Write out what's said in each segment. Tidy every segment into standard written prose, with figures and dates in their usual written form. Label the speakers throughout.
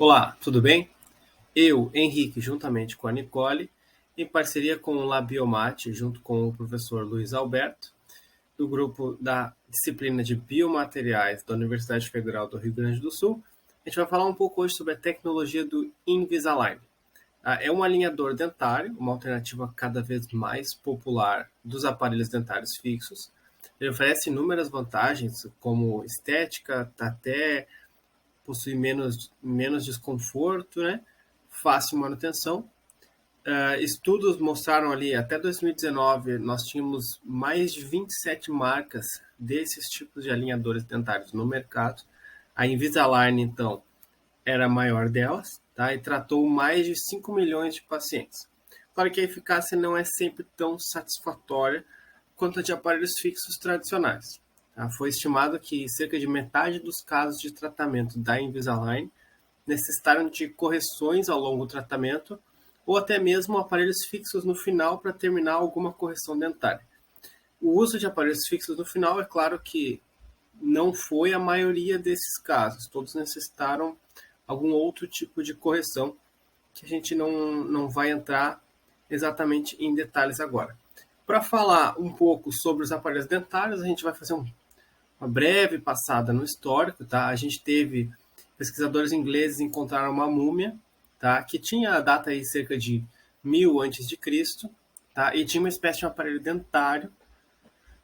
Speaker 1: Olá, tudo bem? Eu, Henrique, juntamente com a Nicole, em parceria com o Labiomate, junto com o professor Luiz Alberto, do grupo da disciplina de Biomateriais da Universidade Federal do Rio Grande do Sul, a gente vai falar um pouco hoje sobre a tecnologia do Invisalign. É um alinhador dentário, uma alternativa cada vez mais popular dos aparelhos dentários fixos. Ele oferece inúmeras vantagens, como estética, até possui menos desconforto, né? Fácil manutenção. Estudos mostraram ali, até 2019, nós tínhamos mais de 27 marcas desses tipos de alinhadores dentários no mercado. A Invisalign, então, era a maior delas, tá? E tratou mais de 5 milhões de pacientes. Claro que a eficácia não é sempre tão satisfatória quanto a de aparelhos fixos tradicionais. Tá? Foi estimado que cerca de metade dos casos de tratamento da Invisalign necessitaram de correções ao longo do tratamento ou até mesmo aparelhos fixos no final para terminar alguma correção dentária. O uso de aparelhos fixos no final, é claro que não foi a maioria desses casos, todos necessitaram algum outro tipo de correção que a gente não vai entrar exatamente em detalhes agora. Para falar um pouco sobre os aparelhos dentários, a gente vai fazer uma breve passada no histórico. Tá? A gente teve pesquisadores ingleses encontraram uma múmia, tá? Que tinha a data aí cerca de 1000 antes de Cristo, tá? E tinha uma espécie de um aparelho dentário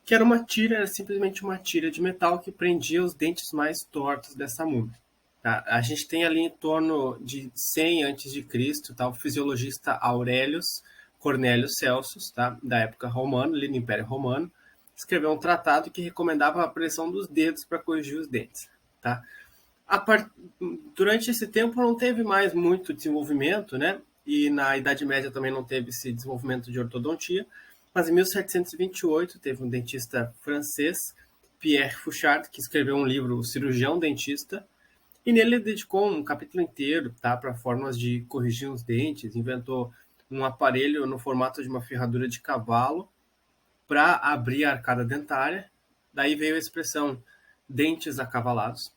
Speaker 1: que era uma tira, era simplesmente uma tira de metal que prendia os dentes mais tortos dessa múmia. Tá? A gente tem ali em torno de 100 antes de Cristo, tá? O fisiologista Aurelius Cornelius Celsus, tá? Da época romana, ali no Império Romano, escreveu um tratado que recomendava a pressão dos dedos para corrigir os dentes. Tá? Part... Durante esse tempo não teve mais muito desenvolvimento, né? E na Idade Média também não teve esse desenvolvimento de ortodontia, mas em 1728 teve um dentista francês, Pierre Fauchard, que escreveu um livro, O Cirurgião Dentista, e nele ele dedicou um capítulo inteiro, tá, para formas de corrigir os dentes, inventou um aparelho no formato de uma ferradura de cavalo para abrir a arcada dentária. Daí veio a expressão dentes acavalados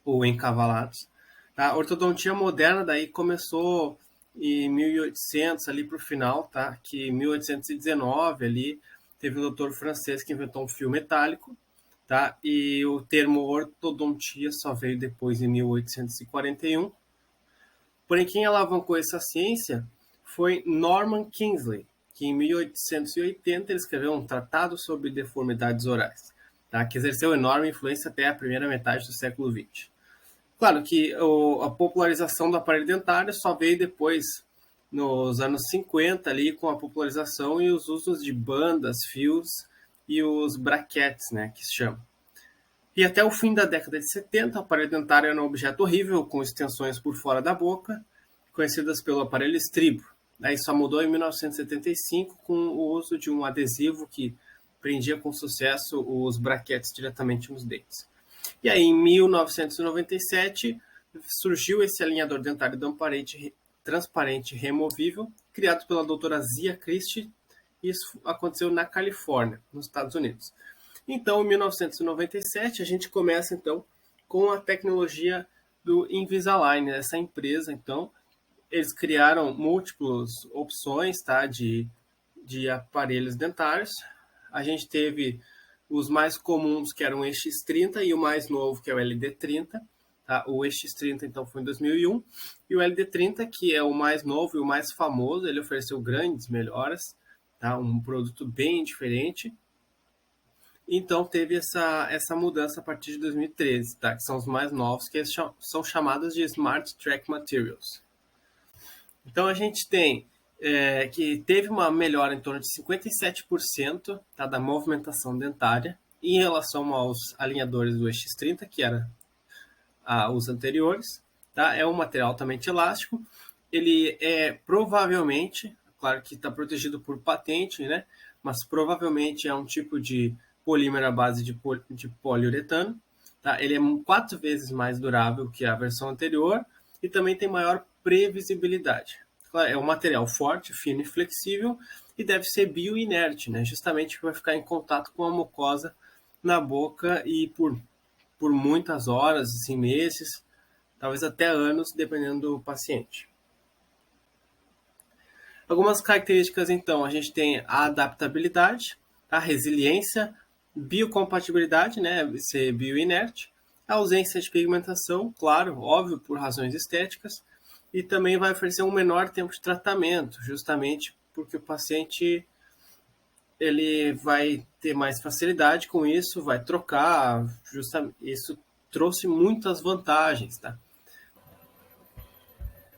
Speaker 1: ou encavalados. Tá? A ortodontia moderna daí começou em 1800 ali para o final, tá? Que em 1819 ali teve um doutor francês que inventou um fio metálico, tá? E o termo ortodontia só veio depois em 1841. Porém, quem alavancou essa ciência foi Norman Kingsley, que em 1880 ele escreveu um tratado sobre deformidades orais, tá? Que exerceu enorme influência até a primeira metade do século XX. Claro que a popularização do aparelho dentário só veio depois, nos anos 50, ali, com a popularização e os usos de bandas, fios e os brackets, né, que se chama. E até o fim da década de 70, o aparelho dentário era um objeto horrível, com extensões por fora da boca, conhecidas pelo aparelho estribo. Daí só mudou em 1975 com o uso de um adesivo que prendia com sucesso os brackets diretamente nos dentes. E aí, em 1997, surgiu esse alinhador dentário transparente removível, criado pela doutora Zia Christie, e isso aconteceu na Califórnia, nos Estados Unidos. Então, em 1997, a gente começa então com a tecnologia do Invisalign, essa empresa. Então, eles criaram múltiplas opções, tá, de aparelhos dentários. A gente teve os mais comuns, que eram o EX30, e o mais novo, que é o LD30. Tá? O EX30, então, foi em 2001. E o LD30, que é o mais novo e o mais famoso, ele ofereceu grandes melhoras, tá? Um produto bem diferente. Então, teve essa mudança a partir de 2013, tá? Que são os mais novos, que são chamados de Smart Track Materials. Então, a gente tem que teve uma melhora em torno de 57%, tá, da movimentação dentária em relação aos alinhadores do EX30, que eram os anteriores. Tá? É um material altamente elástico. Ele é provavelmente, claro que está protegido por patente, né? Mas provavelmente é um tipo de polímero à base de poliuretano. Tá? Ele é 4 vezes mais durável que a versão anterior e também tem maior previsibilidade. É um material forte, fino e flexível e deve ser bioinerte, né? Justamente para ficar em contato com a mucosa na boca e por muitas horas, assim, meses, talvez até anos, dependendo do paciente. Algumas características, então, a gente tem a adaptabilidade, a resiliência, biocompatibilidade, né, ser bioinerte, a ausência de pigmentação, claro, óbvio, por razões estéticas, e também vai oferecer um menor tempo de tratamento, justamente porque o paciente ele vai ter mais facilidade com isso, vai trocar, justamente, isso trouxe muitas vantagens, tá?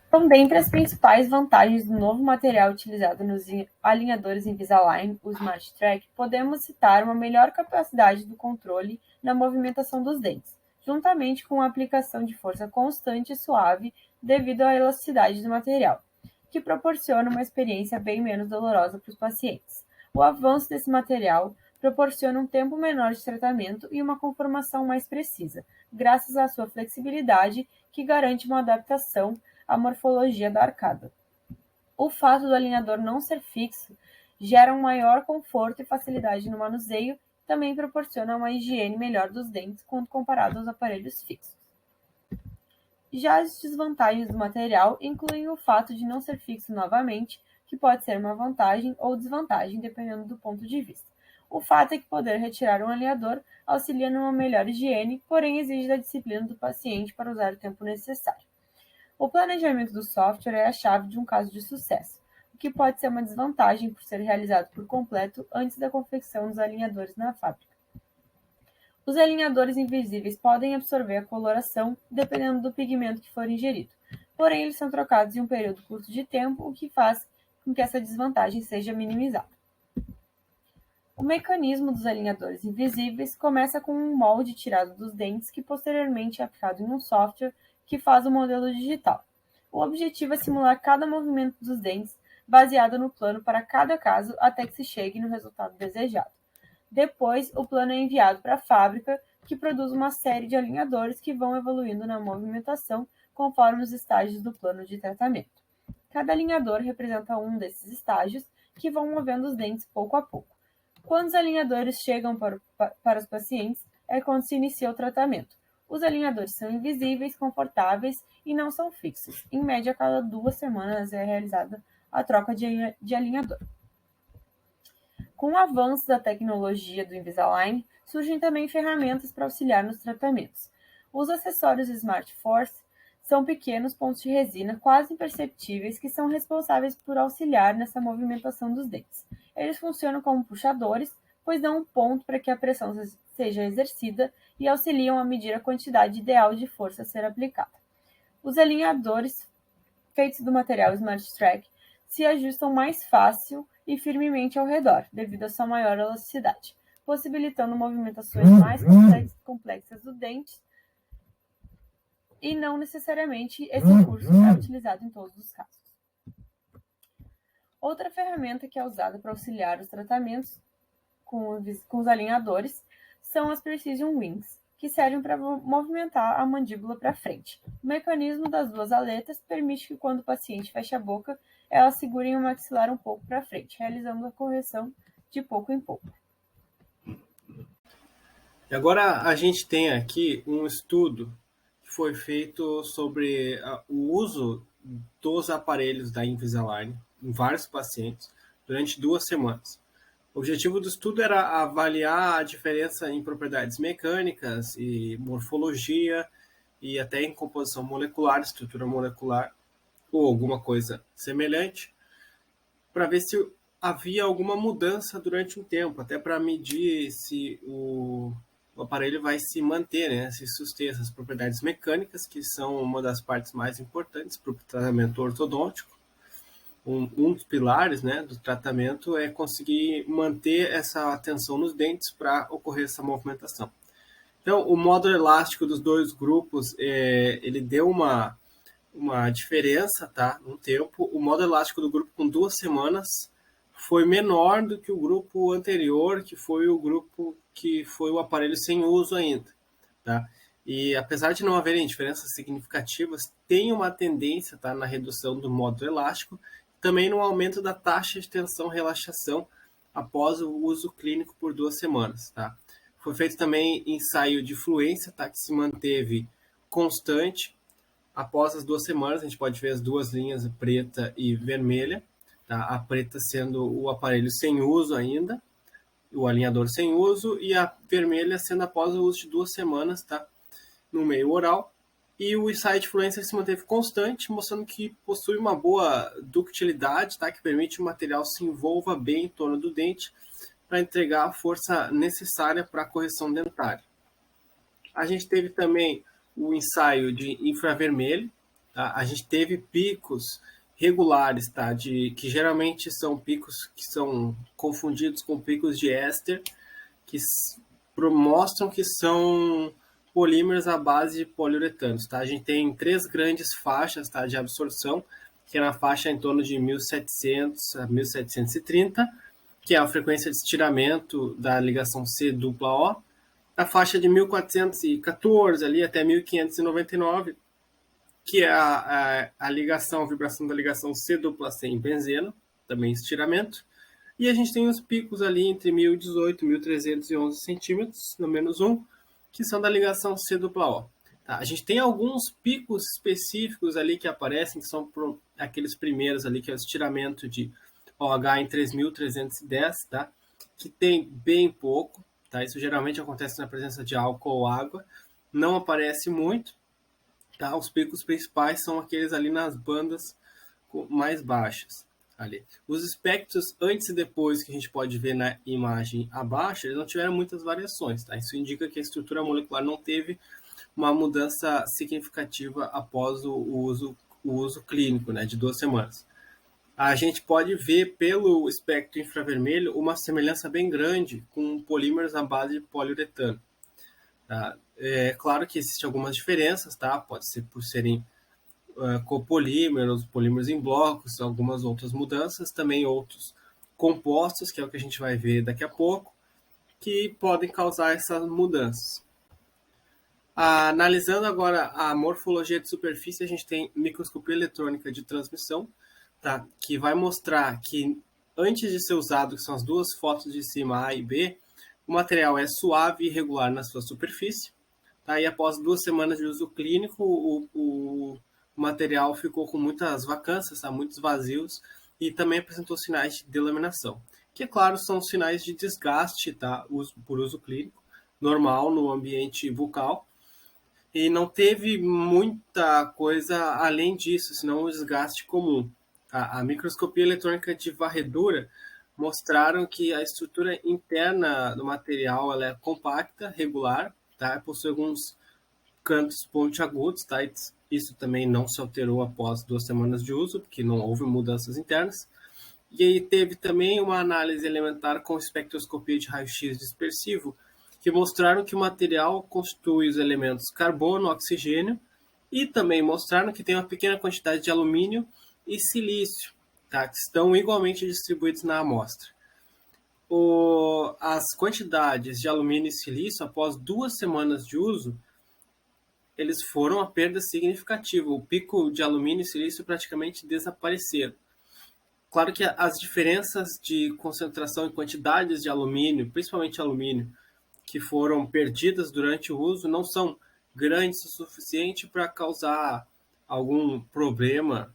Speaker 2: Então, dentre as principais vantagens do novo material utilizado nos alinhadores Invisalign, o Smart Track, podemos citar uma melhor capacidade do controle na movimentação dos dentes, juntamente com a aplicação de força constante e suave devido à elasticidade do material, que proporciona uma experiência bem menos dolorosa para os pacientes. O avanço desse material proporciona um tempo menor de tratamento e uma conformação mais precisa, graças à sua flexibilidade, que garante uma adaptação à morfologia da arcada. O fato do alinhador não ser fixo gera um maior conforto e facilidade no manuseio, também proporciona uma higiene melhor dos dentes quando comparado aos aparelhos fixos. Já as desvantagens do material incluem o fato de não ser fixo novamente, que pode ser uma vantagem ou desvantagem dependendo do ponto de vista. O fato é que poder retirar um alinhador auxilia numa melhor higiene, porém exige da disciplina do paciente para usar o tempo necessário. O planejamento do software é a chave de um caso de sucesso, o que pode ser uma desvantagem por ser realizado por completo antes da confecção dos alinhadores na fábrica. Os alinhadores invisíveis podem absorver a coloração dependendo do pigmento que for ingerido, porém eles são trocados em um período curto de tempo, o que faz com que essa desvantagem seja minimizada. O mecanismo dos alinhadores invisíveis começa com um molde tirado dos dentes que posteriormente é aplicado em um software que faz o modelo digital. O objetivo é simular cada movimento dos dentes baseado no plano para cada caso até que se chegue no resultado desejado. Depois, o plano é enviado para a fábrica, que produz uma série de alinhadores que vão evoluindo na movimentação conforme os estágios do plano de tratamento. Cada alinhador representa um desses estágios que vão movendo os dentes pouco a pouco. Quando os alinhadores chegam para os pacientes, é quando se inicia o tratamento. Os alinhadores são invisíveis, confortáveis e não são fixos. Em média, a cada 2 semanas é realizada a troca de alinhador. Com o avanço da tecnologia do Invisalign, surgem também ferramentas para auxiliar nos tratamentos. Os acessórios Smart Force são pequenos pontos de resina quase imperceptíveis que são responsáveis por auxiliar nessa movimentação dos dentes. Eles funcionam como puxadores, pois dão um ponto para que a pressão seja exercida e auxiliam a medir a quantidade ideal de força a ser aplicada. Os alinhadores feitos do material Smart Track se ajustam mais fácil e firmemente ao redor, devido à sua maior elasticidade, possibilitando movimentações mais complexas do dente e não necessariamente esse recurso é utilizado em todos os casos. Outra ferramenta que é usada para auxiliar os tratamentos com os alinhadores são as Precision Wings, que servem para movimentar a mandíbula para frente. O mecanismo das duas aletas permite que, quando o paciente fecha a boca, elas segurem o maxilar um pouco para frente, realizando a correção de pouco em pouco.
Speaker 1: E agora a gente tem aqui um estudo que foi feito sobre o uso dos aparelhos da Invisalign em vários pacientes durante 2 semanas. O objetivo do estudo era avaliar a diferença em propriedades mecânicas e morfologia e até em composição molecular, estrutura molecular ou alguma coisa semelhante, para ver se havia alguma mudança durante um tempo, até para medir se o aparelho vai se manter, né, se suster essas propriedades mecânicas, que são uma das partes mais importantes para o tratamento ortodôntico. Um dos pilares, né, do tratamento é conseguir manter essa tensão nos dentes para ocorrer essa movimentação. Então, o módulo elástico dos dois grupos, ele deu uma diferença, tá, no tempo. O módulo elástico do grupo com 2 semanas foi menor do que o grupo anterior, que foi o grupo que foi o aparelho sem uso ainda, tá? E apesar de não haverem diferenças significativas, tem uma tendência, tá, na redução do módulo elástico, também no aumento da taxa de tensão-relaxação após o uso clínico por 2 semanas, tá? Foi feito também ensaio de fluência, tá, que se manteve constante após as 2 semanas, a gente pode ver as duas linhas, preta e vermelha, tá? A preta sendo o aparelho sem uso ainda, o alinhador sem uso, e a vermelha sendo após o uso de 2 semanas, tá? No meio oral. E o Insight Fluencer se manteve constante, mostrando que possui uma boa ductilidade, tá? Que permite que o material se envolva bem em torno do dente para entregar a força necessária para a correção dentária. A gente teve também o ensaio de infravermelho, tá? A gente teve picos regulares, tá? Que geralmente são picos que são confundidos com picos de éster, que mostram que são polímeros à base de poliuretanos, tá? A gente tem 3 grandes faixas, tá, de absorção, que é na faixa em torno de 1700 a 1730, que é a frequência de estiramento da ligação C-O, a faixa de 1414 ali até 1599, que é a ligação, a vibração da ligação C-C em benzeno, também estiramento. E a gente tem os picos ali entre 1018 e 1311 centímetros, no menos 1, que são da ligação C-O. Tá? A gente tem alguns picos específicos ali que aparecem, que são aqueles primeiros ali, que é o estiramento de OH em 3310, tá? Que tem bem pouco, tá? Isso geralmente acontece na presença de álcool ou água, não aparece muito, tá? Os picos principais são aqueles ali nas bandas mais baixas. Ali. Os espectros antes e depois que a gente pode ver na imagem abaixo, eles não tiveram muitas variações, tá? Isso indica que a estrutura molecular não teve uma mudança significativa após o uso clínico, né, de 2 semanas. A gente pode ver pelo espectro infravermelho uma semelhança bem grande com polímeros à base de poliuretano. Tá? É claro que existem algumas diferenças, tá? Pode ser por serem copolímeros, polímeros em blocos, algumas outras mudanças, também outros compostos, que é o que a gente vai ver daqui a pouco, que podem causar essas mudanças. Analisando agora a morfologia de superfície, a gente tem microscopia eletrônica de transmissão, tá? Que vai mostrar que antes de ser usado, que são as duas fotos de cima, A e B, o material é suave e irregular na sua superfície, tá? E após 2 semanas de uso clínico, o material ficou com muitas vacâncias, tá? Muitos vazios, e também apresentou sinais de delaminação, que, é claro, são sinais de desgaste, tá? Por uso clínico, normal no ambiente bucal, e não teve muita coisa além disso, senão o desgaste comum. A microscopia eletrônica de varredura mostraram que a estrutura interna do material ela é compacta, regular, tá? Possui alguns cantos pontiagudos, tá? Isso também não se alterou após 2 semanas de uso, porque não houve mudanças internas. E aí teve também uma análise elementar com espectroscopia de raio-x dispersivo, que mostraram que o material constitui os elementos carbono, oxigênio, e também mostraram que tem uma pequena quantidade de alumínio e silício, tá? Que estão igualmente distribuídos na amostra. As quantidades de alumínio e silício, após 2 semanas de uso, eles foram a perda significativa. O pico de alumínio e silício praticamente desapareceram. Claro que as diferenças de concentração e quantidades de alumínio, principalmente alumínio, que foram perdidas durante o uso, não são grandes o suficiente para causar algum problema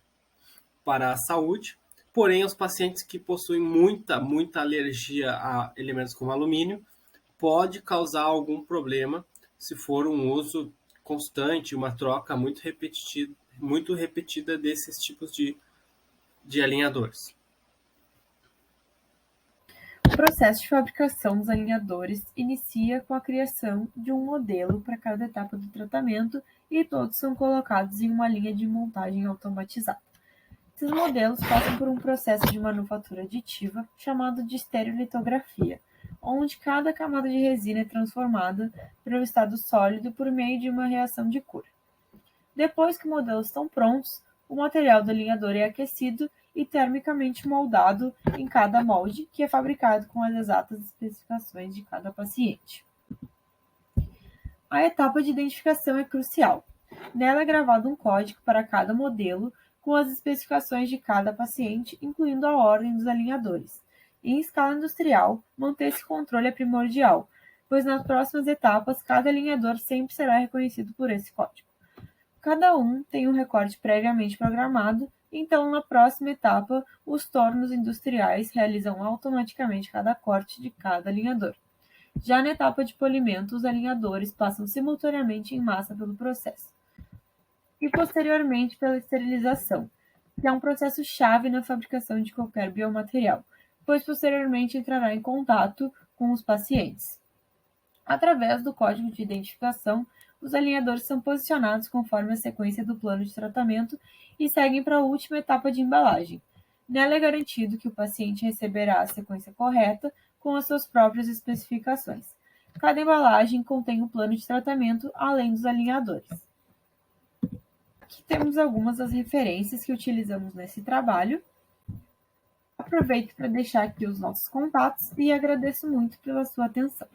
Speaker 1: para a saúde. Porém, os pacientes que possuem muita alergia a elementos como alumínio, pode causar algum problema se for um uso constante, uma troca muito repetida desses tipos de alinhadores.
Speaker 2: O processo de fabricação dos alinhadores inicia com a criação de um modelo para cada etapa do tratamento e todos são colocados em uma linha de montagem automatizada. Esses modelos passam por um processo de manufatura aditiva chamado de estereolitografia, onde cada camada de resina é transformada para o estado sólido por meio de uma reação de cura. Depois que os modelos estão prontos, o material do alinhador é aquecido e termicamente moldado em cada molde, que é fabricado com as exatas especificações de cada paciente. A etapa de identificação é crucial. Nela é gravado um código para cada modelo com as especificações de cada paciente, incluindo a ordem dos alinhadores. Em escala industrial, manter esse controle é primordial, pois nas próximas etapas cada alinhador sempre será reconhecido por esse código. Cada um tem um recorte previamente programado, então na próxima etapa, os tornos industriais realizam automaticamente cada corte de cada alinhador. Já na etapa de polimento, os alinhadores passam simultaneamente em massa pelo processo e posteriormente pela esterilização, que é um processo chave na fabricação de qualquer biomaterial, pois posteriormente entrará em contato com os pacientes. Através do código de identificação, os alinhadores são posicionados conforme a sequência do plano de tratamento e seguem para a última etapa de embalagem. Nela é garantido que o paciente receberá a sequência correta com as suas próprias especificações. Cada embalagem contém um plano de tratamento além dos alinhadores. Aqui temos algumas das referências que utilizamos nesse trabalho. Aproveito para deixar aqui os nossos contatos e agradeço muito pela sua atenção.